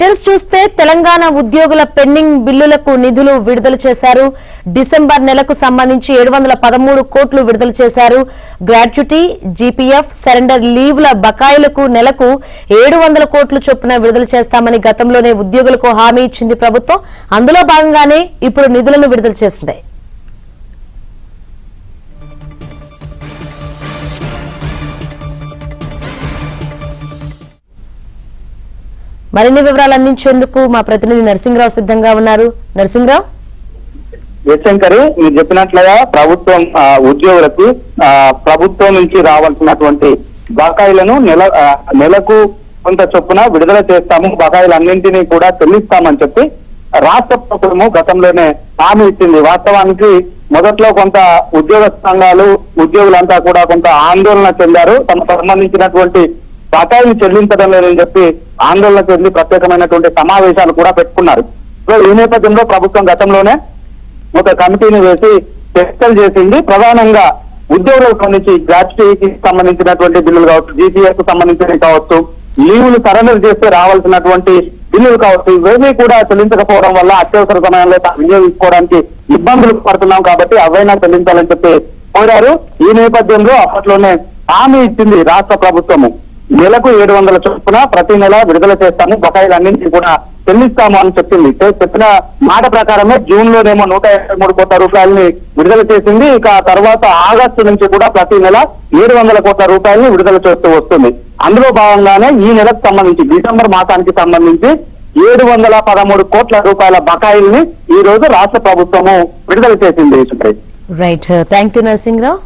Details చూస్తే తెలంగాణ ఉద్యోగుల pending బిల్లులకు నిధులు విడుదల చేశారు. డిసెంబర్ నెలకు సంబంధించి 713 కోట్లు విడుదల చేశారు. గ్రాట్యుటీ, జీపీఎఫ్, సరెండర్ లీవ్ల బకాయిలకు నెలకు 700 కోట్లు చొప్పున విడుదల చేస్తామని గతంలోనే ఉద్యోగులకు హామీ ఇచ్చింది ప్రభుత్వం. అందులో భాగంగానే ఇప్పుడు నిధులను విడుదల చేసింది. మరిన్ని వివరాలు అందించేందుకు మా ప్రతినిధి నరసింహరావు సిద్ధంగా ఉన్నారు. నరసింహరావు, శంకరి, మీరు చెప్పినట్లుగా ప్రభుత్వం ఉద్యోగులకు ప్రభుత్వం నుంచి రావాల్సినటువంటి బకాయిలను నెలకు కొంత చొప్పున విడుదల చేస్తాము, బకాయిలన్నింటినీ కూడా చెల్లిస్తామని చెప్పి రాష్ట్ర ప్రభుత్వము గతంలోనే హామీ ఇచ్చింది. వాస్తవానికి మొదట్లో కొంత ఉద్యోగ సంఘాలు ఉద్యోగులంతా కూడా కొంత ఆందోళన చెందారు. తమకు సంబంధించినటువంటి బకాయిలు చెల్లించడం లేదని చెప్పి ఆందోళన చెంది ప్రత్యేకమైనటువంటి సమావేశాలు కూడా పెట్టుకున్నారు. సో ఈ నేపథ్యంలో ప్రభుత్వం గతంలోనే ఒక కమిటీని వేసి చర్చలు చేసింది. ప్రధానంగా ఉద్యోగులకు సంబంధించి గ్రాట్యుటీకి సంబంధించినటువంటి బిల్లులు కావచ్చు, జీపీఎఫ్ కు సంబంధించినవి కావచ్చు, లీవులు సరెండర్ చేస్తే రావాల్సినటువంటి బిల్లులు కావచ్చు, ఇవేమీ కూడా చెల్లించకపోవడం వల్ల అత్యవసర సమయంలో వినియోగించుకోవడానికి ఇబ్బందులు పడుతున్నాం కాబట్టి అవైనా చెల్లించాలని చెప్పి కోరారు. ఈ నేపథ్యంలో అప్పట్లోనే హామీ ఇచ్చింది రాష్ట్ర ప్రభుత్వము. నెలకు 700 చొప్పున ప్రతి నెల విడుదల చేస్తాము, బకాయిలన్నింటినీ కూడా చెల్లిస్తాము అని చెప్పింది. చెప్పిన మాట ప్రకారమే జూన్ లోనేమో 123 కోట్ల రూపాయలని విడుదల చేసింది. ఇక తర్వాత ఆగస్టు నుంచి కూడా ప్రతి నెల 700 కోట్ల రూపాయలని విడుదల చేస్తూ వస్తుంది. అందులో భాగంగానే ఈ నెలకు సంబంధించి డిసెంబర్ మాసానికి సంబంధించి 713 కోట్ల రూపాయల బకాయిల్ని ఈ రోజు రాష్ట్ర ప్రభుత్వము విడుదల చేసింది. Right, thank you Narasimharao.